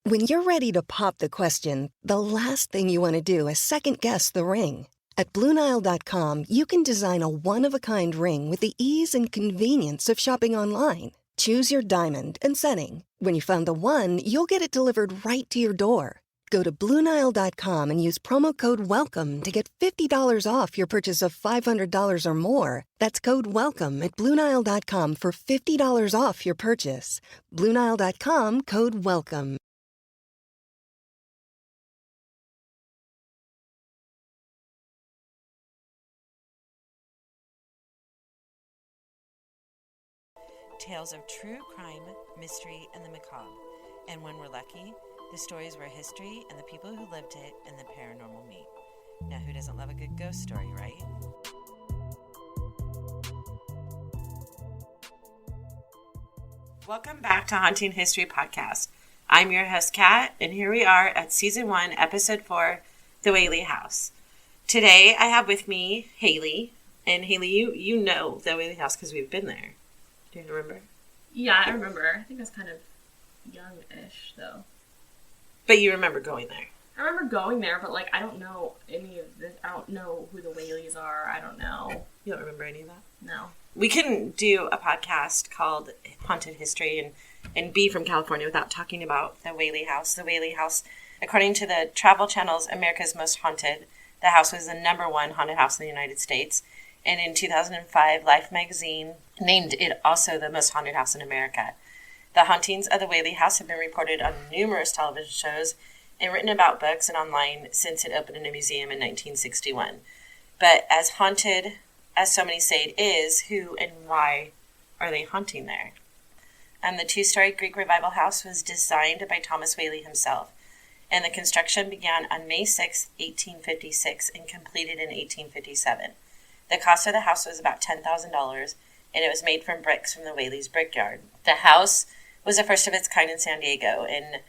When you're ready to pop the question, the last thing you want to do is second-guess the ring. At BlueNile.com, you can design a one-of-a-kind ring with the ease and convenience of shopping online. Choose your diamond and setting. When you find the one, you'll get it delivered right to your door. Go to BlueNile.com and use promo code WELCOME to get $50 off your purchase of $500 or more. That's code WELCOME at BlueNile.com for $50 off your purchase. BlueNile.com, code WELCOME. Tales of true crime, mystery, and the macabre. And when we're lucky, the stories where history and the people who lived it and the paranormal meet. Now, who doesn't love a good ghost story, right? Welcome back to Haunting History Podcast. I'm your host, Kat, and here we are at Season 1, Episode 4, The Whaley House. Today, I have with me Haley. And Haley, you know The Whaley House because we've been there. Do you remember? Yeah, I remember. I think I was kind of young-ish, though. But you remember going there? I remember going there, but, I don't know any of this. I don't know who the Whaleys are. I don't know. You don't remember any of that? No. We couldn't do a podcast called Haunted History and be from California without talking about the Whaley House. The Whaley House, according to the Travel Channel's America's Most Haunted, the house was the #1 haunted house in the United States. And in 2005, Life magazine named it also the most haunted house in America. The hauntings of the Whaley House have been reported on numerous television shows and written about books and online since it opened in a museum in 1961. But as haunted as so many say it is, who and why are they haunting there? The two-story Greek Revival house was designed by Thomas Whaley himself, and the construction began on May 6, 1856, and completed in 1857. The cost of the house was about $10,000, and it was made from bricks from the Whaley's brickyard. The house was the first of its kind in San Diego, and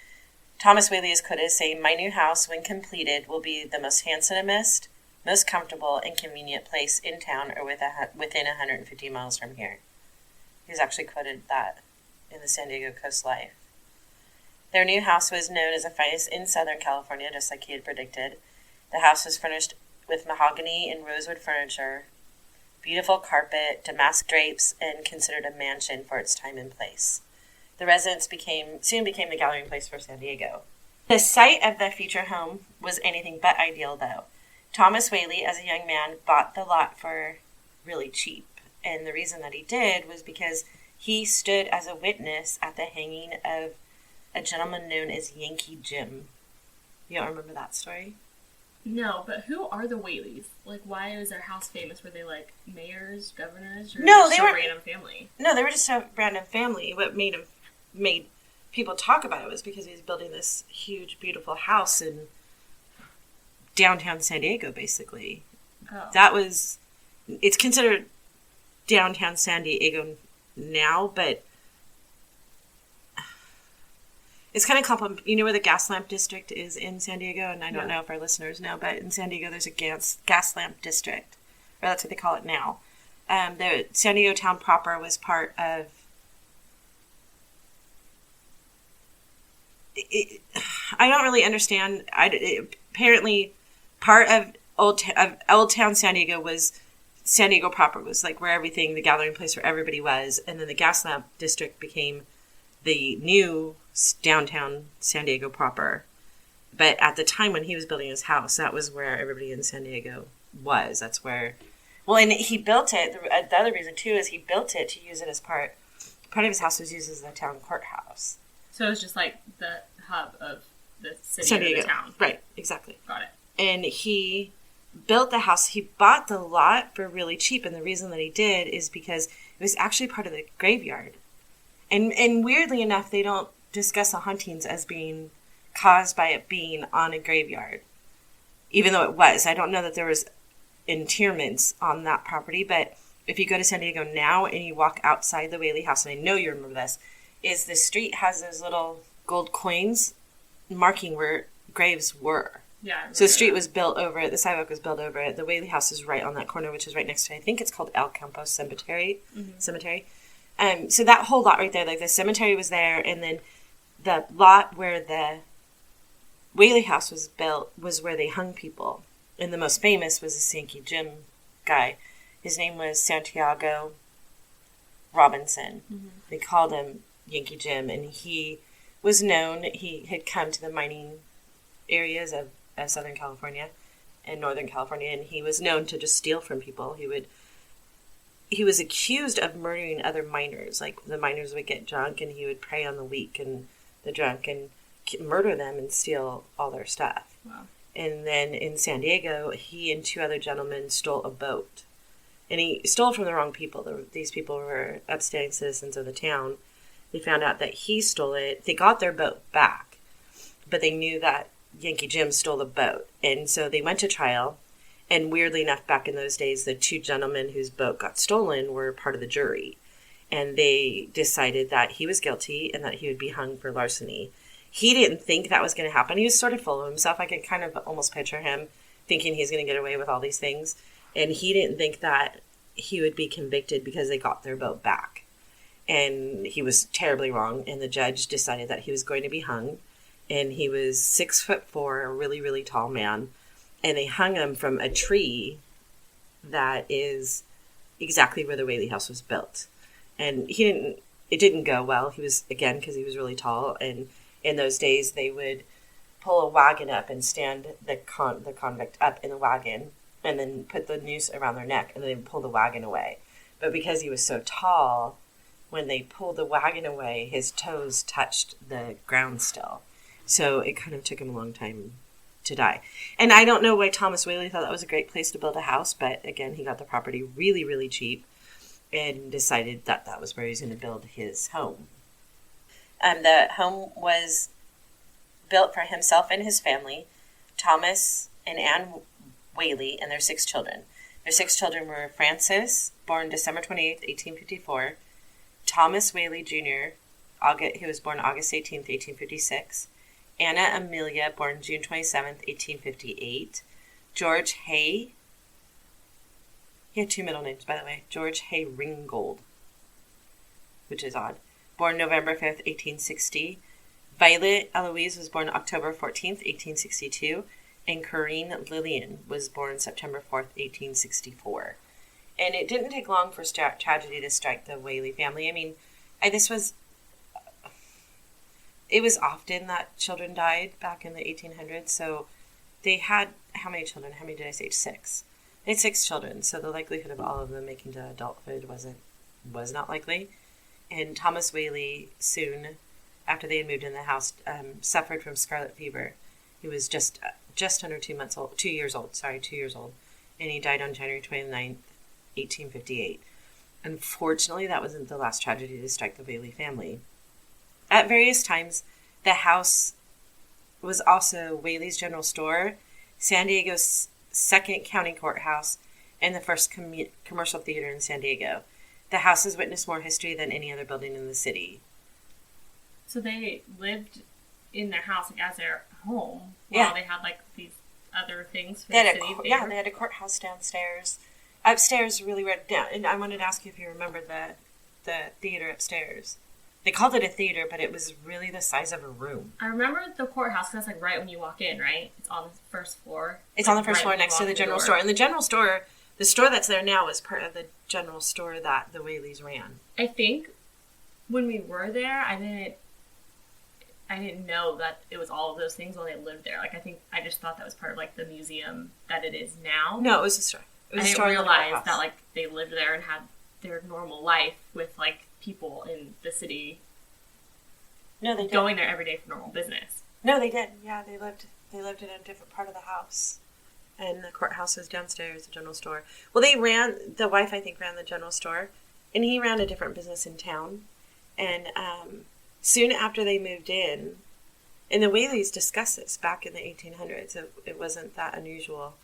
Thomas Whaley is quoted as saying, "My new house, when completed, will be the most handsomest, most comfortable, and convenient place in town or within 150 miles from here." He's actually quoted that in the San Diego Coast Life. Their new house was known as the finest in Southern California, just like he had predicted. The house was furnished with mahogany and rosewood furniture, beautiful carpet, damask drapes, and considered a mansion for its time and place. The residence soon became the gathering place for San Diego. The site of the future home was anything but ideal, though. Thomas Whaley, as a young man, bought the lot for really cheap. And the reason that he did was because he stood as a witness at the hanging of a gentleman known as Yankee Jim. You don't remember that story? No, but who are the Whaleys? Why is their house famous? Were they, mayors, governors, or no, just they were a random family? No, they were just a random family. What made people talk about it was because he was building this huge, beautiful house in downtown San Diego, basically. Oh. It's considered downtown San Diego now, but it's kind of complicated. You know where the gas lamp district is in San Diego? And I don't know if our listeners know, but in San Diego there's a gas lamp district. Or that's what they call it now. The San Diego town proper was part of... I don't really understand. Apparently, part of Old Town San Diego was... San Diego proper was where everything, the gathering place where everybody was. And then the gas lamp district became the new downtown San Diego proper. But at the time when he was building his house, that was where everybody in San Diego was. That's where... Well, and he built it. The other reason, too, is he built it to use it as part of his house was used as the town courthouse. So it was just the hub of the city San Diego. Or the town. Right, exactly. Got it. And he built the house. He bought the lot for really cheap, and the reason that he did is because it was actually part of the graveyard. And weirdly enough, they don't discuss the hauntings as being caused by it being on a graveyard, even though it was. I don't know that there was interments on that property, but if you go to San Diego now and you walk outside the Whaley House, and I know you remember this, is the street has those little gold coins marking where graves were. Yeah. So the street was built over it. The sidewalk was built over it. The Whaley House is right on that corner, which is right next to, I think it's called El Campo Cemetery. Mm-hmm. So that whole lot right there, the cemetery was there, and then the lot where the Whaley House was where they hung people. And the most famous was this Yankee Jim guy. His name was Santiago Robinson. Mm-hmm. They called him Yankee Jim, and he was known. He had come to the mining areas of Southern California and Northern California, and he was known to just steal from people. He was accused of murdering other miners. Like, the miners would get drunk, and he would prey on the weak and the drunk and murder them and steal all their stuff. Wow. And then in San Diego, he and 2 other gentlemen stole a boat. And he stole from the wrong people. These people were upstanding citizens of the town. They found out that he stole it. They got their boat back, but they knew that Yankee Jim stole the boat. And so they went to trial. And weirdly enough, back in those days, the 2 gentlemen whose boat got stolen were part of the jury. And they decided that he was guilty and that he would be hung for larceny. He didn't think that was going to happen. He was sort of full of himself. I could kind of almost picture him thinking he's going to get away with all these things. And he didn't think that he would be convicted because they got their boat back. And he was terribly wrong. And the judge decided that he was going to be hung. And he was 6'4", a really, really tall man. And they hung him from a tree that is exactly where the Whaley House was built. And it didn't go well. He was, again, because he was really tall. And in those days, they would pull a wagon up and stand the convict up in the wagon and then put the noose around their neck, and then they would pull the wagon away. But because he was so tall, when they pulled the wagon away, his toes touched the ground still. So it kind of took him a long time to die. And I don't know why Thomas Whaley thought that was a great place to build a house, but again, he got the property really, really cheap and decided that that was where he was going to build his home. The home was built for himself and his family, Thomas and Anne Whaley, and their 6 children. Their 6 children were Francis, born December 28th, 1854, Thomas Whaley Jr., who was born August 18th, 1856, Anna Amelia, born June 27th, 1858, George Hay. He had 2 middle names, by the way. George Hay Ringgold, which is odd. Born November 5th, 1860. Violet Eloise was born October 14th, 1862. And Corinne Lillian was born September 4th, 1864. And it didn't take long for tragedy to strike the Whaley family. I mean, it was often that children died back in the 1800s. So they had, how many children? How many did I say? 6. They had 6 children. So the likelihood of all of them making to adulthood was not likely. And Thomas Whaley, soon after they had moved in the house, suffered from scarlet fever. He was just under 2 years old, and he died on January 29th, 1858. Unfortunately, that wasn't the last tragedy to strike the Whaley family. At various times, the house was also Whaley's General Store, San Diego's second county courthouse, and the first commercial theater in San Diego. The house has witnessed more history than any other building in the city. So they lived in their house as their home while they had these other things for the city. They had a courthouse downstairs. Upstairs, really weird. And I wanted to ask you if you remember the theater upstairs. They called it a theater, but it was really the size of a room. I remember the courthouse, because that's right when you walk in, right? It's on the first floor. It's on the first floor next to the general store. And the general store, the store that's there now, is part of the general store that the Whaleys ran. I think when we were there, I didn't know that it was all of those things while they lived there. I just thought that was part of the museum that it is now. No, it was a store. I didn't realize that they lived there and had their normal life with people in the city. No, they did. Going there every day for normal business. No, they did. Yeah, they lived in a different part of the house. And the courthouse was downstairs, the general store. Well, the wife, I think, ran the general store. And he ran a different business in town. And soon after they moved in, and the Whaleys discussed this back in the 1800s. It wasn't that unusual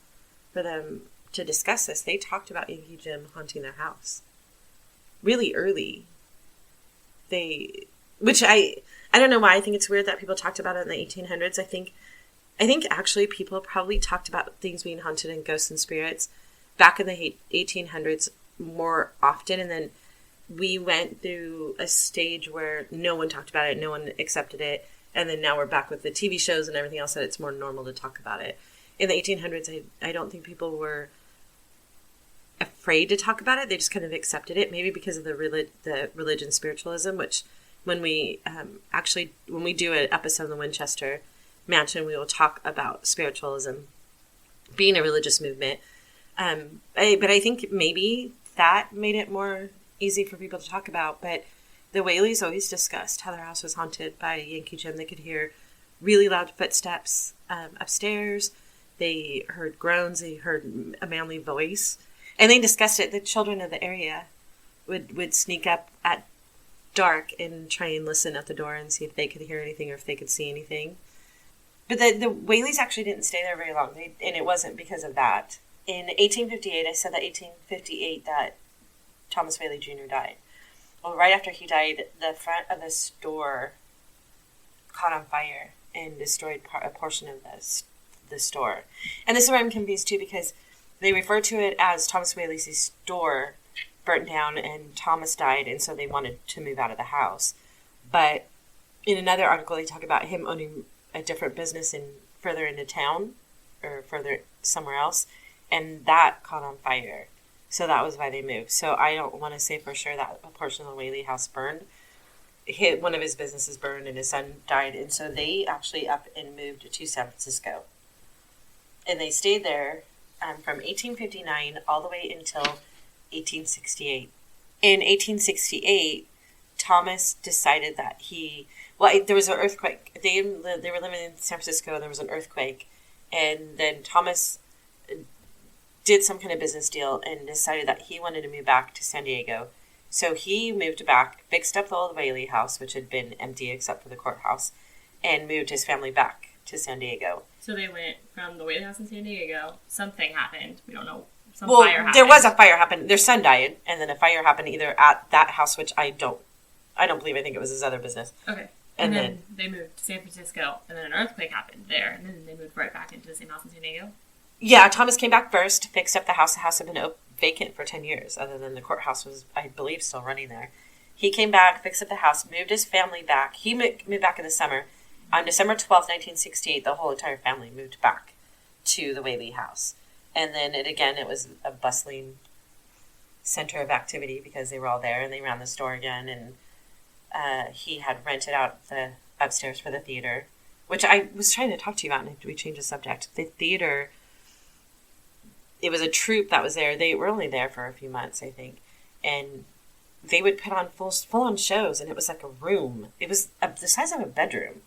for them to discuss this. They talked about Yankee Jim haunting their house really early. Which I don't know why. I think it's weird that people talked about it in the 1800s. I think actually people probably talked about things being haunted and ghosts and spirits back in the 1800s more often. And then we went through a stage where no one talked about it. No one accepted it. And then now we're back with the TV shows and everything else that it's more normal to talk about it. In the 1800s, I don't think people were afraid to talk about it. They just kind of accepted it, maybe because of the religion spiritualism, which when we when we do an episode of the Winchester Mansion, we will talk about spiritualism being a religious movement. But I think maybe that made it more easy for people to talk about. But the Whaleys always discussed how their house was haunted by Yankee Jim. They could hear really loud footsteps upstairs. They heard groans. They heard a manly voice. And they discussed it. The children of the area would sneak up at dark and try and listen at the door and see if they could hear anything or if they could see anything. But the Whaleys actually didn't stay there very long, and it wasn't because of that. In 1858, I said that 1858 that Thomas Whaley Jr. died. Well, right after he died, the front of the store caught on fire and destroyed a portion of the store. And this is where I'm confused, too, because they refer to it as Thomas Whaley's store burnt down and Thomas died, and so they wanted to move out of the house. But in another article, they talk about him owning a different business further into town or further somewhere else, and that caught on fire. So that was why they moved. So I don't want to say for sure that a portion of the Whaley house burned. One of his businesses burned and his son died, and so they actually up and moved to San Francisco. And they stayed there from 1859 all the way until 1868. In 1868, Thomas decided that there was an earthquake. They were living in San Francisco, and there was an earthquake. And then Thomas did some kind of business deal and decided that he wanted to move back to San Diego. So he moved back, fixed up the old Whaley house, which had been empty except for the courthouse, and moved his family back to San Diego. So they went from the Whaley house in San Diego. Something happened. We don't know. Fire happened. There was a fire happened. Their son died, and then a fire happened either at that house, which I don't believe. I think it was his other business. Okay. And then they moved to San Francisco, and then an earthquake happened there, and then they moved right back into the same house in San Diego. Yeah, Thomas came back first, fixed up the house. The house had been vacant for 10 years, other than the courthouse was, I believe, still running there. He came back, fixed up the house, moved his family back. He moved back in the summer. On December 12th, 1968, the whole entire family moved back to the Whaley house. And then it was a bustling center of activity because they were all there, and they ran the store again. And he had rented out the upstairs for the theater, which I was trying to talk to you about, and we changed the subject. The theater, it was a troupe that was there. They were only there for a few months, I think. And they would put on full-on shows, and it was like a room. It was the size of a bedroom.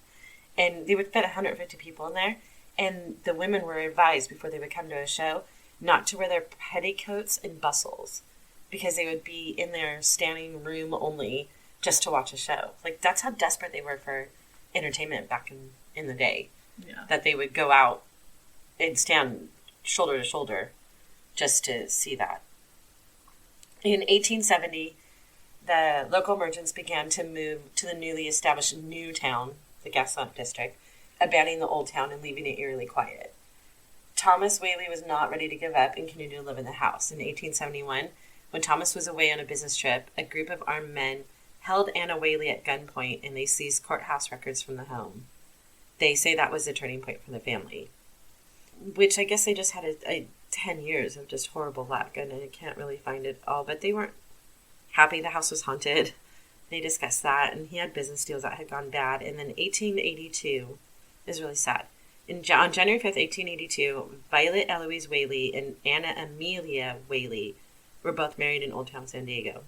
And they would fit 150 people in there. And the women were advised before they would come to a show not to wear their petticoats and bustles because they would be in their standing room only just to watch a show. Like, that's how desperate they were for entertainment back in the day. Yeah. That they would go out and stand shoulder to shoulder just to see that. In 1870, the local merchants began to move to the newly established New Town, the Gaslamp District, abandoning the old town and leaving it eerily quiet. Thomas Whaley was not ready to give up and continued to live in the house. In 1871, when Thomas was away on a business trip, a group of armed men held Anna Whaley at gunpoint, and they seized courthouse records from the home. They say that was the turning point for the family, which I guess they just had a 10 years of just horrible luck, and I can't really find it all, but they weren't happy the house was haunted. They discussed that, and he had business deals that had gone bad. And then 1882 is really sad. On January 5th, 1882, Violet Eloise Whaley and Anna Amelia Whaley were both married in Old Town San Diego.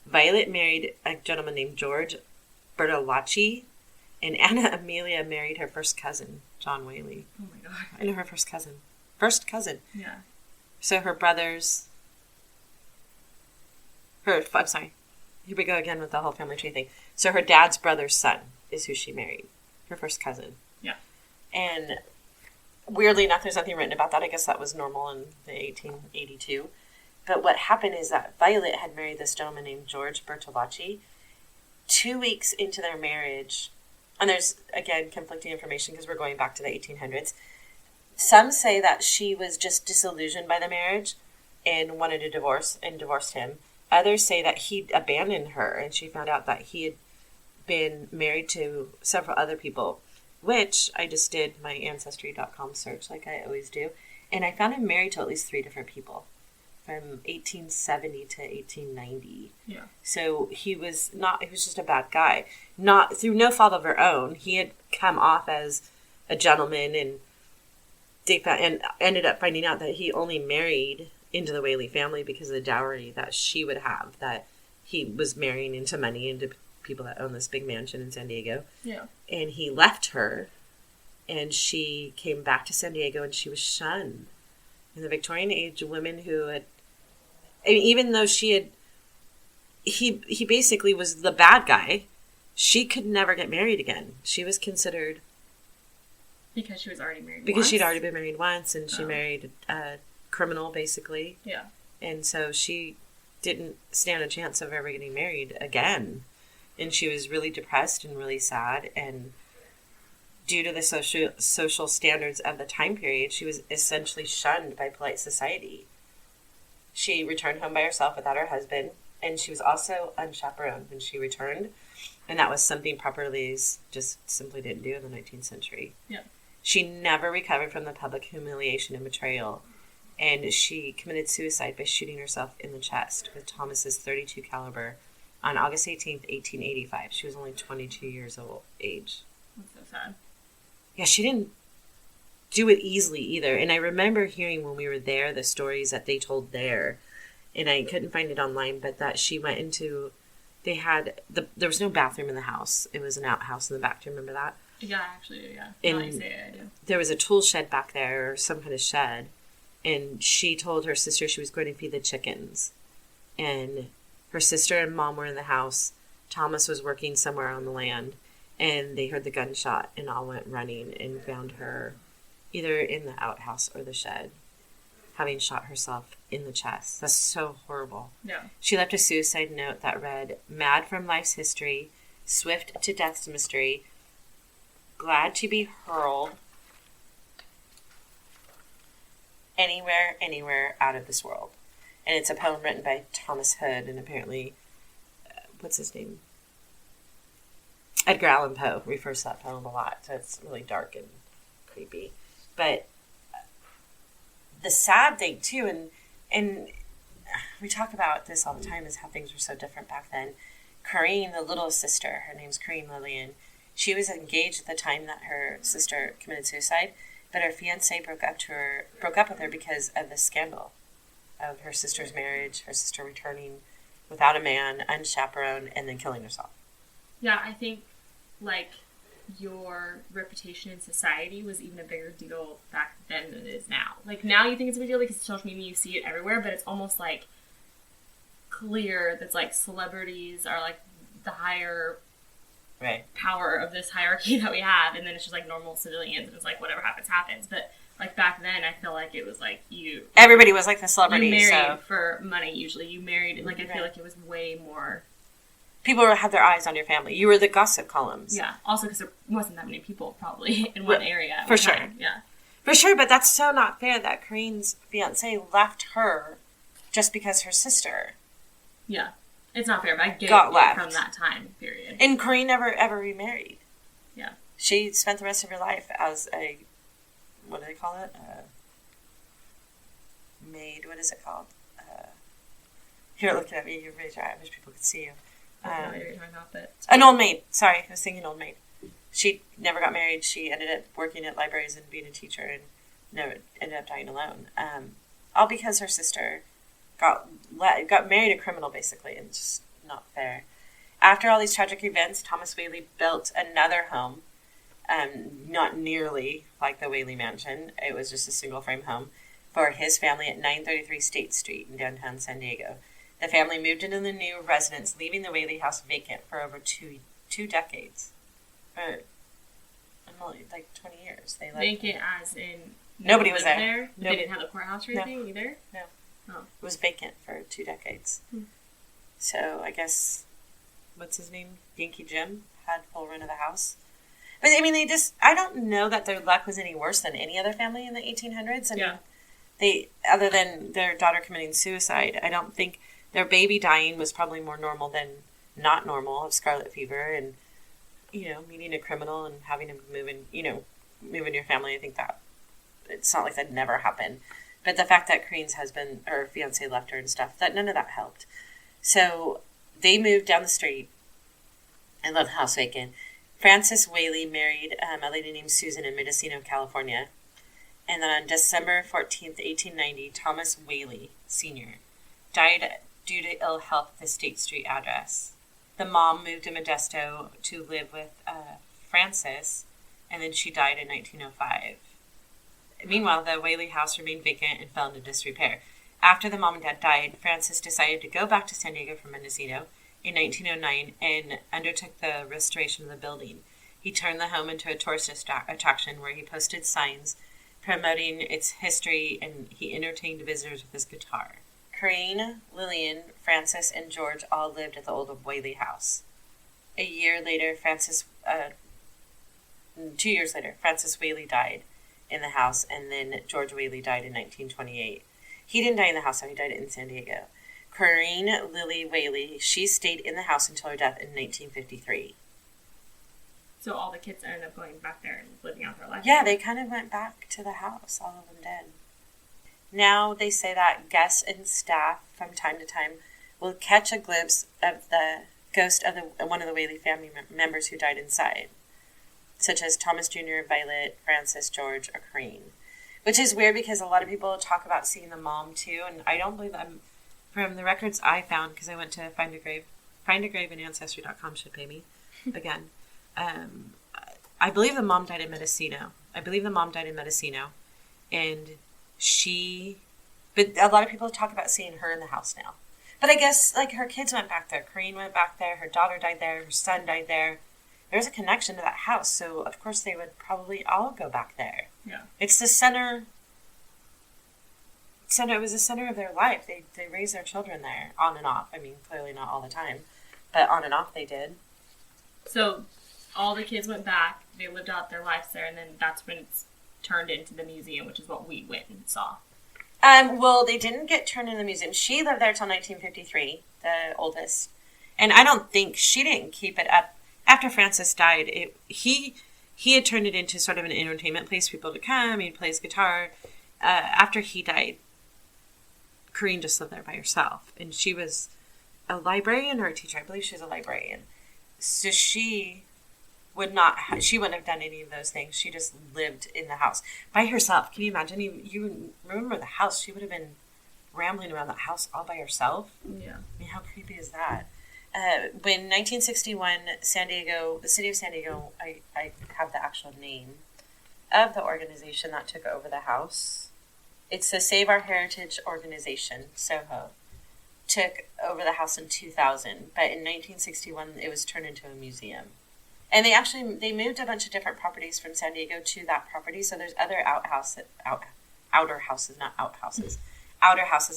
Violet married a gentleman named George Bertolacci, and Anna Amelia married her first cousin, John Whaley. Oh my God. I know her first cousin. First cousin. Yeah. So her brothers... I'm sorry. Here we go again with the whole family tree thing. So her dad's brother's son is who she married. Her first cousin. Yeah. And weirdly enough, there's nothing written about that. I guess that was normal in the 1882. But what happened is that Violet had married this gentleman named George Bertolacci 2 weeks into their marriage. And there's, again, conflicting information because we're going back to the 1800s. Some say that she was just disillusioned by the marriage and wanted a divorce and divorced him. Others say that he abandoned her and she found out that he had been married to several other people, which I just did my Ancestry.com search like I always do. And I found him married to at least 3 different people from 1870 to 1890. Yeah. So he was just a bad guy. Not through no fault of their own. He had come off as a gentleman, and ended up finding out that he only married into the Whaley family because of the dowry that she would have, that he was marrying into money, into people that own this big mansion in San Diego. Yeah. And he left her, and she came back to San Diego, and she was shunned. In the Victorian age, women who had, I mean, even though he basically was the bad guy, she could never get married again. She was considered... Because she was already married Because she'd already been married once, and she married a criminal, basically. Yeah. And so she didn't stand a chance of ever getting married again. And she was really depressed and really sad. And due to the social standards of the time period, she was essentially shunned by polite society. She returned home by herself without her husband. And she was also unchaperoned when she returned. And that was something properties just simply didn't do in the 19th century. Yeah. She never recovered from the public humiliation and betrayal, and she committed suicide by shooting herself in the chest with Thomas's .32 caliber on August 18th, 1885. She was only 22 years old age. That's so sad. Yeah, she didn't do it easily either. And I remember hearing when we were there the stories that they told there, and I couldn't find it online, but that she went into... there was no bathroom in the house. It was an outhouse in the back. Do you remember that? Yeah, I actually do, yeah. And now you say it, I do. There was a tool shed back there, or some kind of shed, and she told her sister she was going to feed the chickens. And her sister and mom were in the house. Thomas was working somewhere on the land, and they heard the gunshot and all went running and found her either in the outhouse or the shed, having shot herself in the chest. That's so horrible. Yeah. She left a suicide note that read, "Mad from life's history, swift to death's mystery, glad to be hurled anywhere out of this world." And it's a poem written by Thomas Hood, and apparently, what's his name? Edgar Allan Poe refers to that poem a lot, so it's really dark and creepy. But the sad thing, too, and we talk about this all the time, is how things were so different back then. Corinne, the little sister, her name's Corinne Lillian, she was engaged at the time that her sister committed suicide, but her fiancé broke up with her because of the scandal of her sister's marriage, her sister returning without a man, unchaperoned, and then killing herself. Yeah, I think, like, your reputation in society was even a bigger deal back then than it is now. Like, now you think it's a big deal because social media, you see it everywhere, but it's almost, like, clear that's, like, celebrities are, like, the higher... Right. Power of this hierarchy that we have, and then it's just like normal civilians, and it's like whatever happens. But like back then, I feel like it was like everybody was like the celebrity. You married for money usually. You married, like I feel like it was way more. People had their eyes on your family. You were the gossip columns. Yeah. Also, because there wasn't that many people probably in one area. For sure. Yeah. For sure, but that's so not fair that Corinne's fiance left her just because her sister. Yeah. It's not fair, but I get got it left from that time period. And Corinne never ever remarried. Yeah. She spent the rest of her life as a, what do they call it? Maid. What is it called? You're looking at me. You're raising your eye. I wish people could see you. An old maid. Sorry, I was thinking old maid. She never got married. She ended up working at libraries and being a teacher, and never ended up dying alone. All because her sister got married a criminal, basically, and it's just not fair. After all these tragic events, Thomas Whaley built another home, not nearly like the Whaley Mansion. It was just a single-frame home for his family at 933 State Street in downtown San Diego. The family moved into the new residence, leaving the Whaley House vacant for over two decades. For like 20 years. They vacant as in... Nobody was there. They didn't have the courthouse or anything either? No. Oh. It was vacant for 2 decades. So I guess, what's his name? Yankee Jim had full run of the house. But I mean, I don't know that their luck was any worse than any other family in the 1800s. I mean, other than their daughter committing suicide, I don't think their baby dying was probably more normal than not normal of scarlet fever. And meeting a criminal and having him move in your family, I think that it's not like that never happened. But the fact that Corinne's husband or fiance left her and stuff, that none of that helped. So they moved down the street and left the house vacant. Frances Whaley married a lady named Susan in Mendocino, California. And then on December 14th, 1890, Thomas Whaley, Sr., died due to ill health at the State Street address. The mom moved to Modesto to live with Frances, and then she died in 1905. Meanwhile, the Whaley house remained vacant and fell into disrepair. After the mom and dad died, Frances decided to go back to San Diego from Mendocino in 1909 and undertook the restoration of the building. He turned the home into a tourist attraction where he posted signs promoting its history, and he entertained visitors with his guitar. Corinne, Lillian, Frances, and George all lived at the old Whaley house. 2 years later, Frances Whaley died in the house, and then George Whaley died in 1928. He didn't die in the house, so he died in San Diego. Corinne Lily Whaley, she stayed in the house until her death in 1953. So all the kids ended up going back there and living out their life? Yeah, they kind of went back to the house. All of them did. Now they say that guests and staff from time to time will catch a glimpse of the ghost of one of the Whaley family members who died inside, such as Thomas Jr., Violet, Frances, George, or Corinne. Which is weird because a lot of people talk about seeing the mom too, and I don't believe that. From the records I found, because I went to Find a Grave and Ancestry.com should pay me again. I believe the mom died in Mendocino. And but a lot of people talk about seeing her in the house now. But I guess, like, her kids went back there. Corinne went back there. Her daughter died there. Her son died there. There's a connection to that house, so of course they would probably all go back there. Yeah. It's the center. It was the center of their life. They raised their children there, on and off. I mean, clearly not all the time, but on and off they did. So all the kids went back. They lived out their lives there, and then that's when it's turned into the museum, which is what we went and saw. Well, they didn't get turned into the museum. She lived there till 1953, the oldest. And I don't think she didn't keep it up. After Frances died, he had turned it into sort of an entertainment place for people to come. He'd play his guitar. After he died, Corinne just lived there by herself. And she was a librarian or a teacher. I believe she was a librarian. So she wouldn't have done any of those things. She just lived in the house by herself. Can you imagine? You remember the house. She would have been rambling around that house all by herself. Yeah. I mean, how creepy is that? When 1961, the city of San Diego, I have the actual name of the organization that took over the house. It's the Save Our Heritage organization, SOHO, took over the house in 2000. But in 1961, it was turned into a museum. And they moved a bunch of different properties from San Diego to that property. So there's other outer houses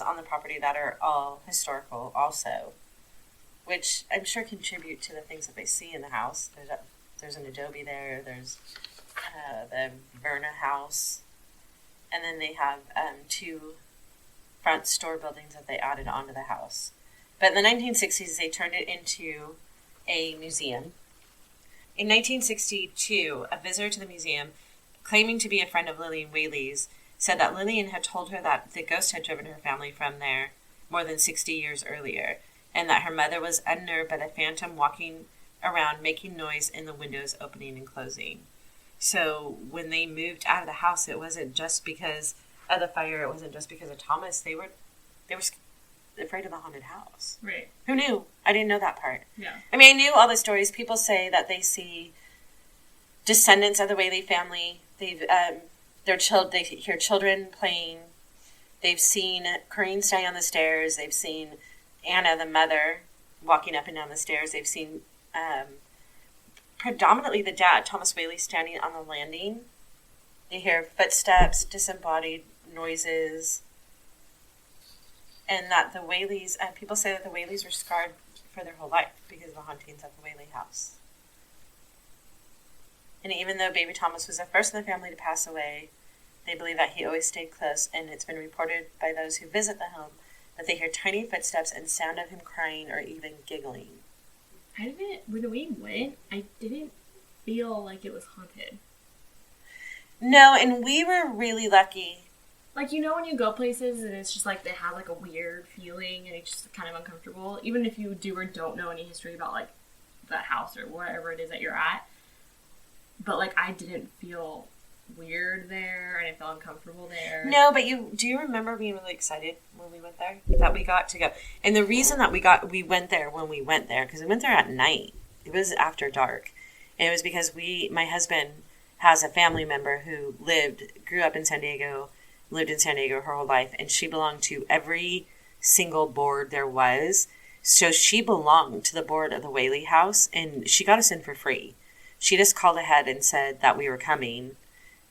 on the property that are all historical also, which I'm sure contribute to the things that they see in the house. There's an adobe there. There's the Verna house. And then they have 2 front store buildings that they added onto the house. But in the 1960s, they turned it into a museum. In 1962, a visitor to the museum, claiming to be a friend of Lillian Whaley's, said that Lillian had told her that the ghost had driven her family from there more than 60 years earlier, and that her mother was unnerved by the phantom walking around making noise in the windows opening and closing. So when they moved out of the house, it wasn't just because of the fire. It wasn't just because of Thomas. They were afraid of the haunted house. Right. Who knew? I didn't know that part. Yeah. I mean, I knew all the stories. People say that they see descendants of the Whaley family. They hear children playing. They've seen Corinne standing on the stairs. They've seen Anna, the mother, walking up and down the stairs. They've seen predominantly the dad, Thomas Whaley, standing on the landing. They hear footsteps, disembodied noises, and that the Whaleys, people say that the Whaleys were scarred for their whole life because of the hauntings of the Whaley house. And even though baby Thomas was the first in the family to pass away, they believe that he always stayed close, and it's been reported by those who visit the home that they hear tiny footsteps and sound of him crying or even giggling. When we went, I didn't feel like it was haunted. No, and we were really lucky. Like, you know when you go places and it's just like they have like a weird feeling and it's just kind of uncomfortable, even if you do or don't know any history about like the house or wherever it is that you're at. But like I didn't feel weird there. I didn't feel uncomfortable there. No, but do you remember being really excited when we went there? That we got to go. And the reason that we went there when we went there, because we went there at night. It was after dark. And it was because my husband has a family member who grew up in San Diego, lived in San Diego her whole life, and she belonged to every single board there was. So she belonged to the board of the Whaley House, and she got us in for free. She just called ahead and said that we were coming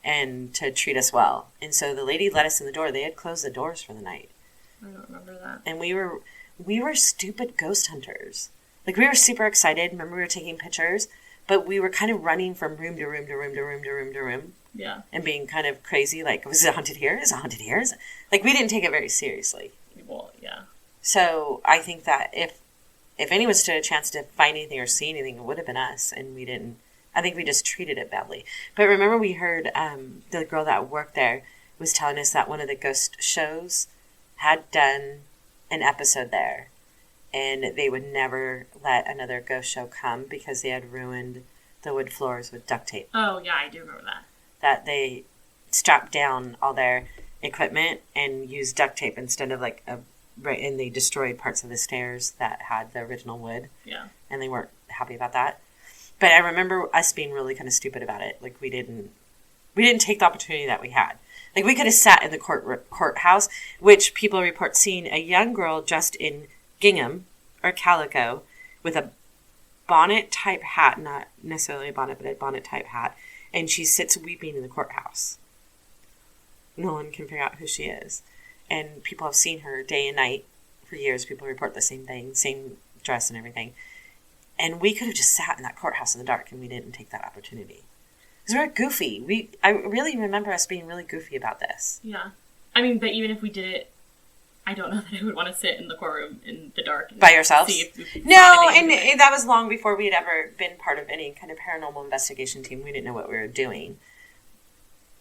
and to treat us well. And so the lady let us in the door. They had closed the doors for the night. I don't remember that. And we were stupid ghost hunters. Like, we were super excited. Remember, we were taking pictures, but we were kind of running from room to room to room to room to room to room. Yeah. And being kind of crazy, like, was it haunted here? Is it haunted here? Like, we didn't take it very seriously. Well, yeah. So I think that if anyone stood a chance to find anything or see anything, it would have been us, and we didn't. I think we just treated it badly. But remember, we heard the girl that worked there was telling us that one of the ghost shows had done an episode there, and they would never let another ghost show come because they had ruined the wood floors with duct tape. Oh, yeah, I do remember that. That they strapped down all their equipment and used duct tape instead of and they destroyed parts of the stairs that had the original wood. Yeah. And they weren't happy about that. But I remember us being really kind of stupid about it. Like, we didn't take the opportunity that we had. Like, we could have sat in the courthouse, which people report seeing a young girl dressed in gingham or calico with a bonnet-type hat, not necessarily a bonnet, but a bonnet-type hat, and she sits weeping in the courthouse. No one can figure out who she is. And people have seen her day and night for years. People report the same thing, same dress and everything. And we could have just sat in that courthouse in the dark, and we didn't take that opportunity. Because we were goofy. I really remember us being really goofy about this. Yeah. I mean, but even if we did it, I don't know that I would want to sit in the courtroom in the dark. By yourselves? No, and that was long before we had ever been part of any kind of paranormal investigation team. We didn't know what we were doing.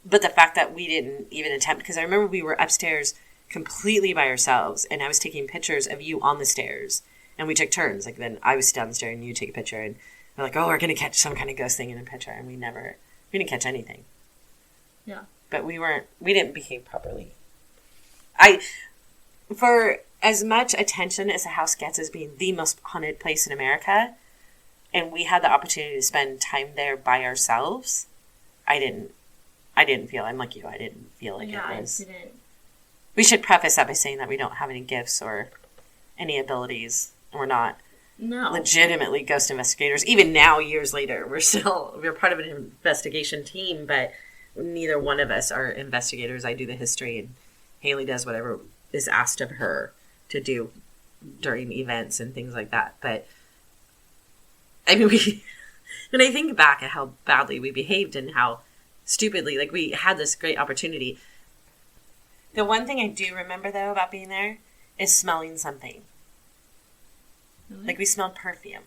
But the fact that we didn't even attempt, because I remember we were upstairs completely by ourselves, and I was taking pictures of you on the stairs. And we took turns. Like, then I was down the stairs and you take a picture. And we're like, oh, we're going to catch some kind of ghost thing in a picture. And we didn't catch anything. Yeah. But we didn't behave properly. For as much attention as the house gets as being the most haunted place in America, and we had the opportunity to spend time there by ourselves, I didn't feel, I'm like you, I didn't feel like it was. I didn't. We should preface that by saying that we don't have any gifts or any abilities. We're not legitimately ghost investigators. Even now, years later, we're part of an investigation team, but neither one of us are investigators. I do the history, and Haley does whatever is asked of her to do during events and things like that. But I mean, when I think back at how badly we behaved and how stupidly, like, we had this great opportunity. The one thing I do remember, though, about being there is smelling something. Really? Like, we smelled perfume.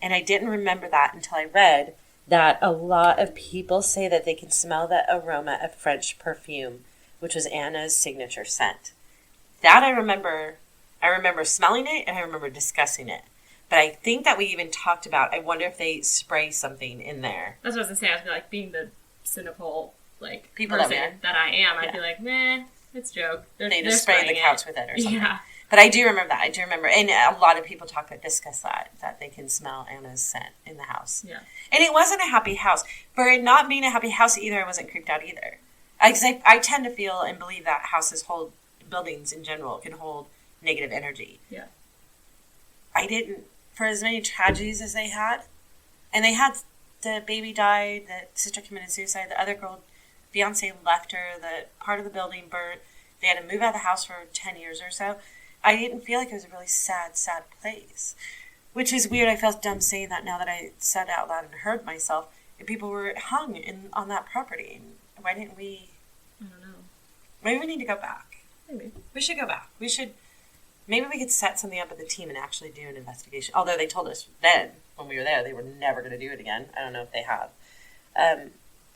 And I didn't remember that until I read that a lot of people say that they can smell the aroma of French perfume, which was Anna's signature scent. That I remember smelling it, and I remember discussing it. But I think that we even talked about, I wonder if they spray something in there. That's what I was going to say. I was going to, like, being the cynical, like, people person that I am, I'd be like, meh, it's a joke. They just spray the couch with it or something. Yeah. But I do remember that. I do remember. And a lot of people discuss that they can smell Anna's scent in the house. Yeah. And it wasn't a happy house. For it not being a happy house either, I wasn't creeped out either. I tend to feel and believe that buildings in general can hold negative energy. Yeah. I didn't, for as many tragedies as they had, and they had, the baby died, the sister committed suicide, the other girl, Beyonce left her, the part of the building burnt, they had to move out of the house for 10 years or so. I didn't feel like it was a really sad, sad place. Which is weird. I felt dumb saying that now that I said it out loud and heard myself. And people were hung on that property. Why didn't we? I don't know. Maybe we need to go back. Maybe. We should go back. Maybe we could set something up with the team and actually do an investigation. Although they told us then when we were there, they were never going to do it again. I don't know if they have.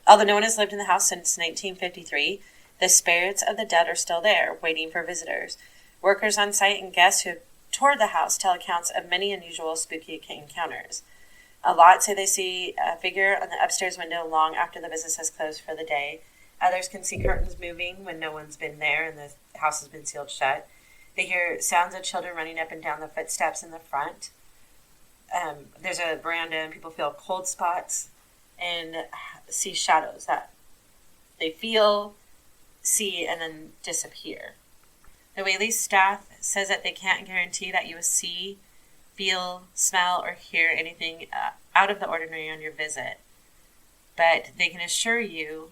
Although no one has lived in the house since 1953, the spirits of the dead are still there, waiting for visitors. Workers on site and guests who have toured the house tell accounts of many unusual, spooky encounters. A lot say they see a figure on the upstairs window long after the business has closed for the day. Others can see curtains moving when no one's been there and the house has been sealed shut. They hear sounds of children running up and down the footsteps in the front. There's a veranda and people feel cold spots and see shadows that they feel, see, and then disappear. The Whaley staff says that they can't guarantee that you will see, feel, smell, or hear anything out of the ordinary on your visit. But they can assure you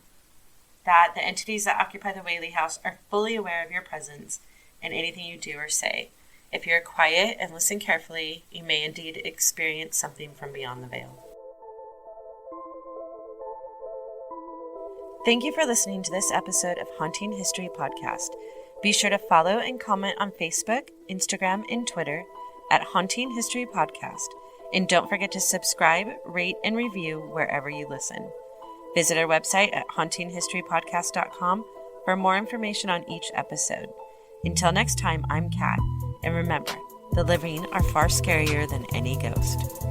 that the entities that occupy the Whaley House are fully aware of your presence and anything you do or say. If you're quiet and listen carefully, you may indeed experience something from beyond the veil. Thank you for listening to this episode of Haunting History Podcast. Be sure to follow and comment on Facebook, Instagram, and Twitter at Haunting History Podcast. And don't forget to subscribe, rate, and review wherever you listen. Visit our website at hauntinghistorypodcast.com for more information on each episode. Until next time, I'm Kat, and remember, the living are far scarier than any ghost.